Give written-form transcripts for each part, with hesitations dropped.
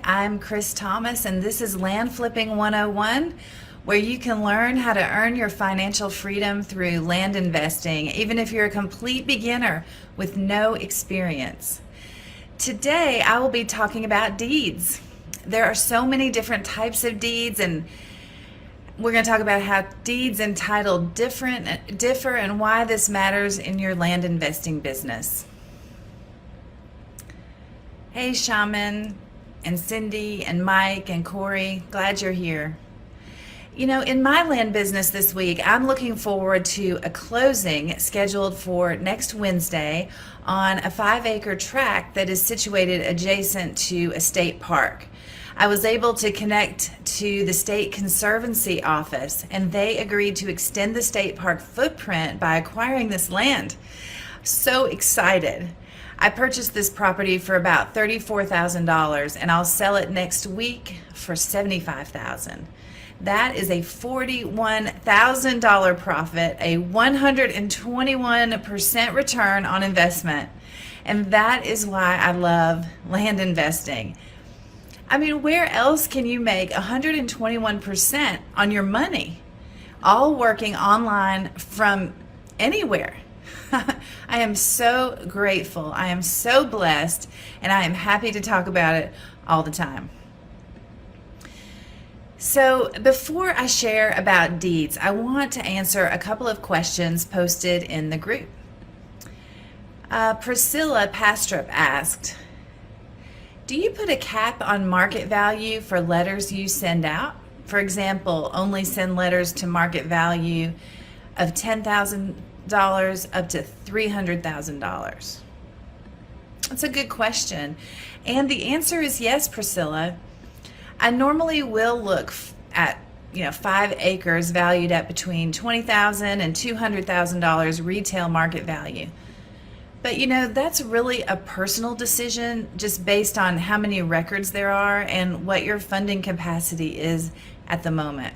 I'm Chris Thomas, and this is Land Flipping 101, where you can learn how to earn your financial freedom through land investing, even if you're a complete beginner with no experience. Today, I will be talking about deeds. There are so many different types of deeds, and we're going to talk about how deeds entitled differ and why this matters in your land investing business. Hey, Shaman and Cindy and Mike and Corey, glad you're here. You know, in my land business this week, I'm looking forward to a closing scheduled for next Wednesday on a 5-acre tract that is situated adjacent to a state park. I was able to connect to the State Conservancy office, and they agreed to extend the state park footprint by acquiring this land. So excited. I purchased this property for about $34,000, and I'll sell it next week for $75,000. That is a $41,000 profit, a 121% return on investment. And that is why I love land investing. I mean, where else can you make 121% on your money, all working online from anywhere? I am so grateful. I am so blessed, and I am happy to talk about it all the time. So before I share about deeds, I want to answer a couple of questions posted in the group. Priscilla Pastrup asked, do you put a cap on market value for letters you send out? For example, only send letters to market value of $10,000 up to $300,000? That's a good question. And the answer is yes, Priscilla. I normally will look at 5 acres valued at between $20,000 and $200,000 retail market value. But that's really a personal decision just based on how many records there are and what your funding capacity is at the moment.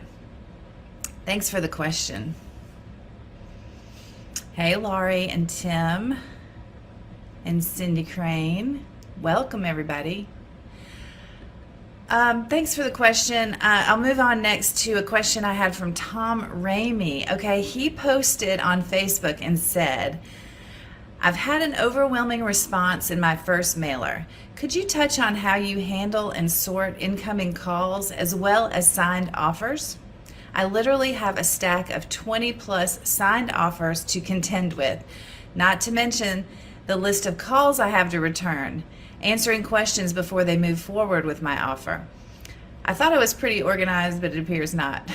Thanks for the question. Hey, Laurie and Tim and Cindy Crane. Welcome, everybody. Thanks for the question. I'll move on next to a question I had from Tom Ramey. Okay, he posted on Facebook and said, I've had an overwhelming response in my first mailer. Could you touch on how you handle and sort incoming calls as well as signed offers? I literally have a stack of 20 plus signed offers to contend with, not to mention the list of calls I have to return, answering questions before they move forward with my offer. I thought I was pretty organized, but it appears not.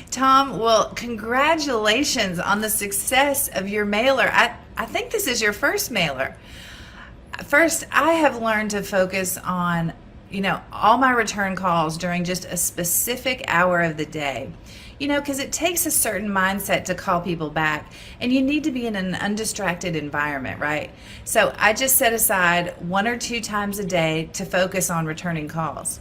Tom, well, congratulations on the success of your mailer. I think this is your first mailer. First, I have learned to focus on all my return calls during just a specific hour of the day, because it takes a certain mindset to call people back, and you need to be in an undistracted environment, right? So I just set aside 1 or 2 times a day to focus on returning calls.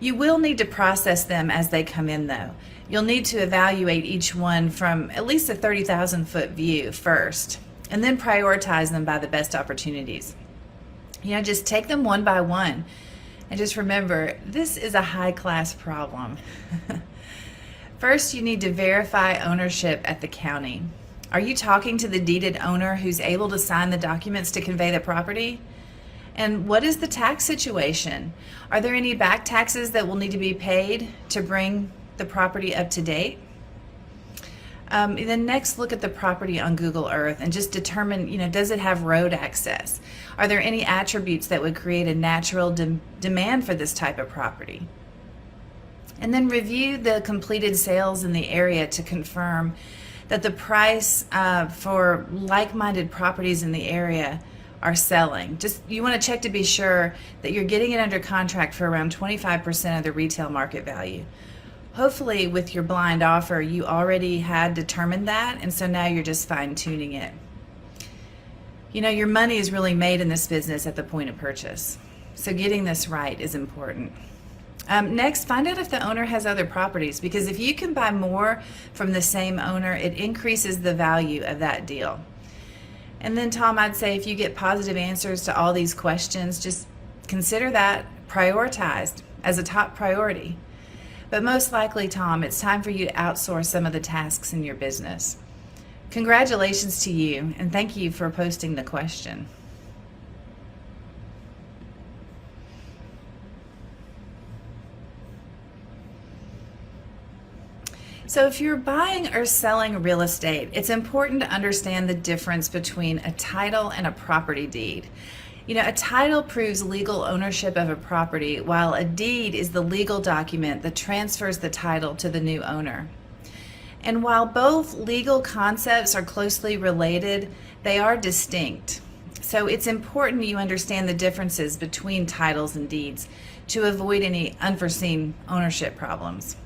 You will need to process them as they come in, though. You'll need to evaluate each one from at least a 30,000-foot view first, and then prioritize them by the best opportunities. Just take them one by one. And just remember, this is a high-class problem. First, you need to verify ownership at the county. Are you talking to the deeded owner who's able to sign the documents to convey the property? And what is the tax situation? Are there any back taxes that will need to be paid to bring the property up to date? Then next, look at the property on Google Earth and just determine, does it have road access? Are there any attributes that would create a natural demand for this type of property? And then review the completed sales in the area to confirm that the price for like-minded properties in the area are selling. You want to check to be sure that you're getting it under contract for around 25% of the retail market value. Hopefully with your blind offer, you already had determined that, and so now you're just fine-tuning it. Your money is really made in this business at the point of purchase, so getting this right is important. Next, find out if the owner has other properties, because if you can buy more from the same owner, it increases the value of that deal. And then, Tom, I'd say if you get positive answers to all these questions, just consider that prioritized as a top priority. But most likely, Tom, it's time for you to outsource some of the tasks in your business. Congratulations to you, and thank you for posting the question. So if you're buying or selling real estate, it's important to understand the difference between a title and a property deed. You know, a title proves legal ownership of a property, while a deed is the legal document that transfers the title to the new owner. And while both legal concepts are closely related, they are distinct. So it's important you understand the differences between titles and deeds to avoid any unforeseen ownership problems.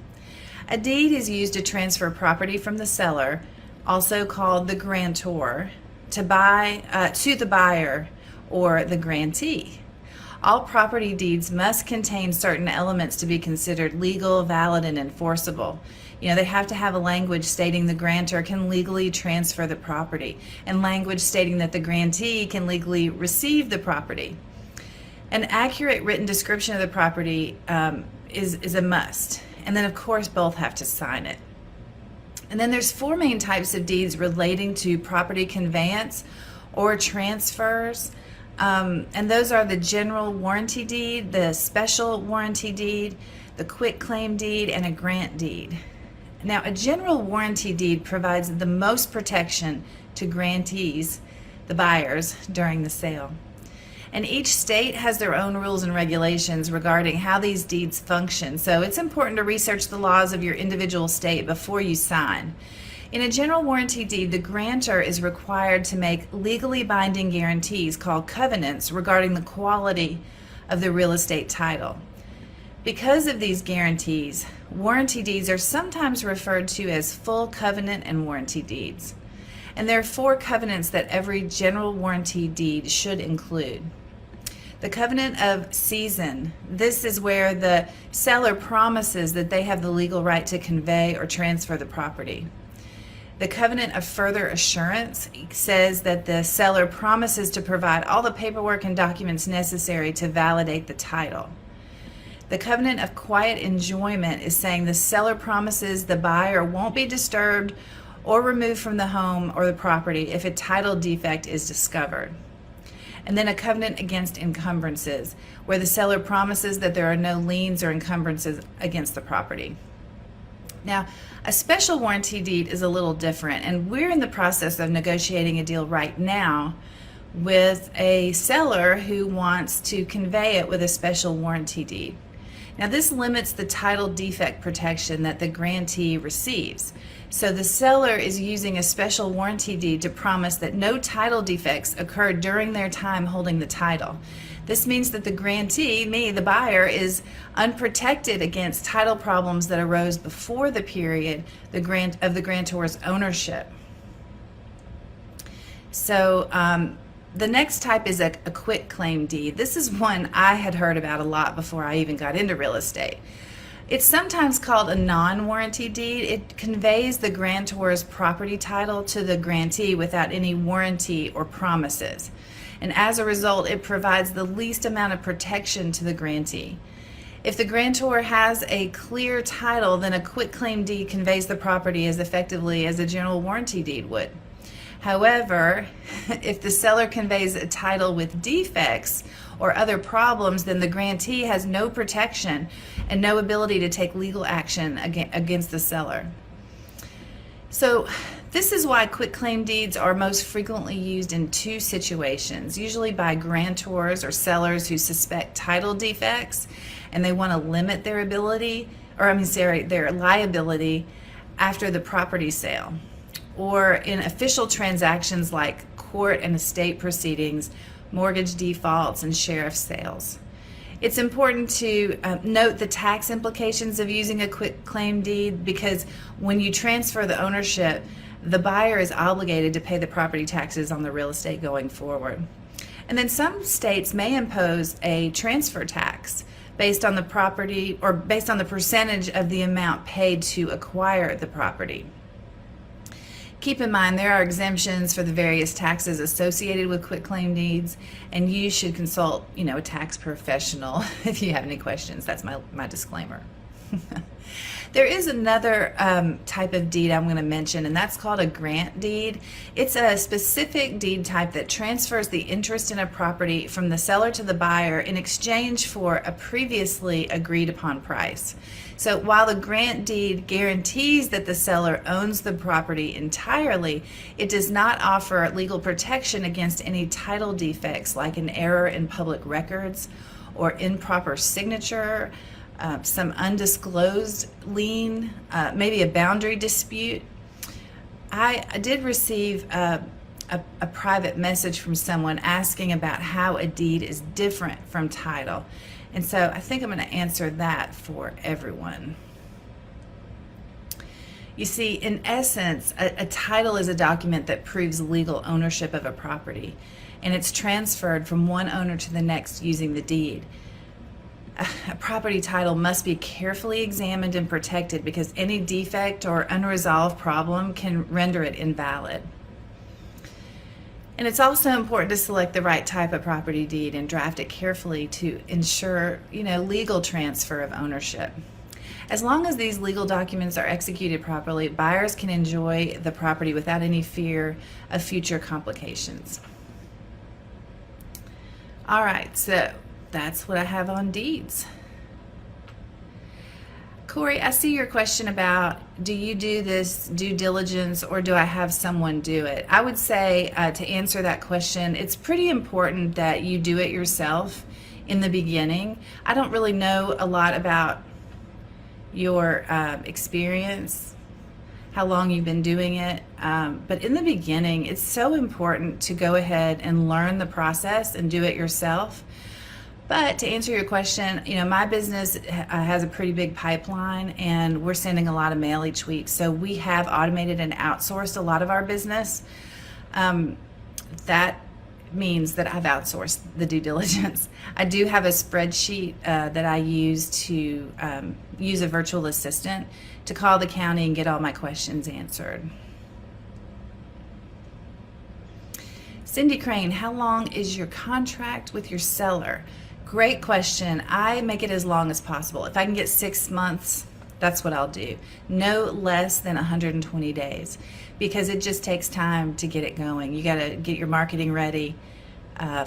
A deed is used to transfer property from the seller, also called the grantor, to the buyer or the grantee. All property deeds must contain certain elements to be considered legal, valid, and enforceable. You know, they have to have a language stating the grantor can legally transfer the property, and language stating that the grantee can legally receive the property. An accurate written description of the property is a must. And then, of course, both have to sign it. And then there's 4 main types of deeds relating to property conveyance or transfers. And those are the general warranty deed, the special warranty deed, the quitclaim deed, and a grant deed. Now, a general warranty deed provides the most protection to grantees, the buyers, during the sale. And each state has their own rules and regulations regarding how these deeds function. So it's important to research the laws of your individual state before you sign. In a general warranty deed, the grantor is required to make legally binding guarantees called covenants regarding the quality of the real estate title. Because of these guarantees, warranty deeds are sometimes referred to as full covenant and warranty deeds. And there are 4 covenants that every general warranty deed should include. The covenant of season. This is where the seller promises that they have the legal right to convey or transfer the property. The covenant of further assurance says that the seller promises to provide all the paperwork and documents necessary to validate the title. The covenant of quiet enjoyment is saying the seller promises the buyer won't be disturbed or removed from the home or the property if a title defect is discovered. And then a covenant against encumbrances, where the seller promises that there are no liens or encumbrances against the property. Now, a special warranty deed is a little different, and we're in the process of negotiating a deal right now with a seller who wants to convey it with a special warranty deed. Now, this limits the title defect protection that the grantee receives. So the seller is using a special warranty deed to promise that no title defects occur during their time holding the title. This means that the grantee, me, the buyer, is unprotected against title problems that arose before the period of the grantor's ownership. So the next type is a quitclaim deed. This is one I had heard about a lot before I even got into real estate. It's sometimes called a non-warranty deed. It conveys the grantor's property title to the grantee without any warranty or promises. And as a result, it provides the least amount of protection to the grantee. If the grantor has a clear title, then a quitclaim deed conveys the property as effectively as a general warranty deed would. However, if the seller conveys a title with defects or other problems, then the grantee has no protection and no ability to take legal action against the seller. So this is why quitclaim deeds are most frequently used in 2 situations, usually by grantors or sellers who suspect title defects and they want to limit their their liability after the property sale, or in official transactions like court and estate proceedings, mortgage defaults, and sheriff sales. It's important to note the tax implications of using a quitclaim deed, because when you transfer the ownership, the buyer is obligated to pay the property taxes on the real estate going forward. And then some states may impose a transfer tax based on the property or based on the percentage of the amount paid to acquire the property. Keep in mind there are exemptions for the various taxes associated with quitclaim deeds, and you should consult, a tax professional if you have any questions. That's my disclaimer. There is another type of deed I'm going to mention, and that's called a grant deed. It's a specific deed type that transfers the interest in a property from the seller to the buyer in exchange for a previously agreed upon price. So while the grant deed guarantees that the seller owns the property entirely, it does not offer legal protection against any title defects like an error in public records or improper signature, some undisclosed lien, maybe a boundary dispute. I did receive a private message from someone asking about how a deed is different from title. And so I think I'm going to answer that for everyone. You see, in essence, a title is a document that proves legal ownership of a property, and it's transferred from one owner to the next using the deed. A property title must be carefully examined and protected because any defect or unresolved problem can render it invalid. And it's also important to select the right type of property deed and draft it carefully to ensure, legal transfer of ownership. As long as these legal documents are executed properly, buyers can enjoy the property without any fear of future complications. All right, so that's what I have on deeds. Corey, I see your question about, do you do this due diligence or do I have someone do it? I would say to answer that question, it's pretty important that you do it yourself in the beginning. I don't really know a lot about your experience, how long you've been doing it, but in the beginning, it's so important to go ahead and learn the process and do it yourself. But to answer your question, my business has a pretty big pipeline and we're sending a lot of mail each week. So we have automated and outsourced a lot of our business. That means that I've outsourced the due diligence. I do have a spreadsheet that I use to use a virtual assistant to call the county and get all my questions answered. Cindy Crane, how long is your contract with your seller? Great question. I make it as long as possible. If I can get 6 months, that's what I'll do. No less than 120 days because it just takes time to get it going. You got to get your marketing ready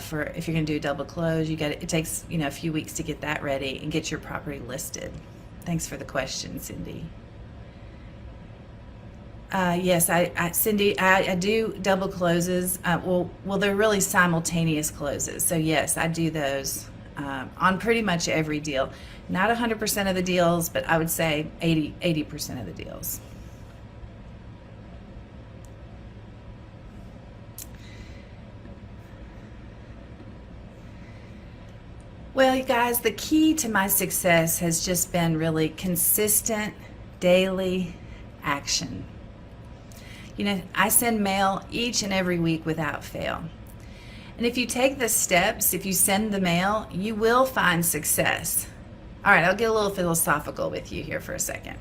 for if you're going to do a double close. It takes a few weeks to get that ready and get your property listed. Thanks for the question, Cindy. Yes, Cindy, I do double closes. Well, they're really simultaneous closes. So yes, I do those. On pretty much every deal. Not 100% of the deals, but I would say 80% of the deals. Well, you guys, the key to my success has just been really consistent daily action. I send mail each and every week without fail. And if you take the steps, if you send the mail, you will find success. All right, I'll get a little philosophical with you here for a second.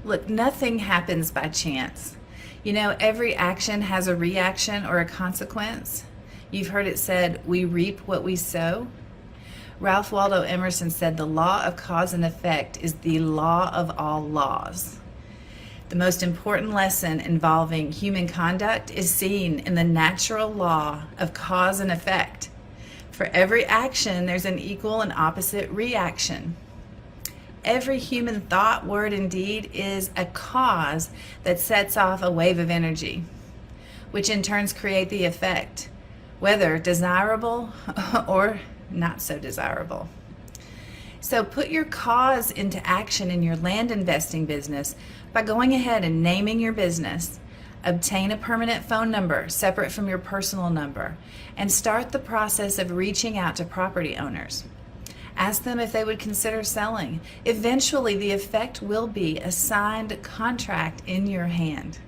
Look, nothing happens by chance. Every action has a reaction or a consequence. You've heard it said, we reap what we sow. Ralph Waldo Emerson said, the law of cause and effect is the law of all laws. The most important lesson involving human conduct is seen in the natural law of cause and effect. For every action, there's an equal and opposite reaction. Every human thought, word, and deed is a cause that sets off a wave of energy, which in turns create the effect, whether desirable or not so desirable. So put your cause into action in your land investing business by going ahead and naming your business. Obtain a permanent phone number separate from your personal number and start the process of reaching out to property owners. Ask them if they would consider selling. Eventually, the effect will be a signed contract in your hand.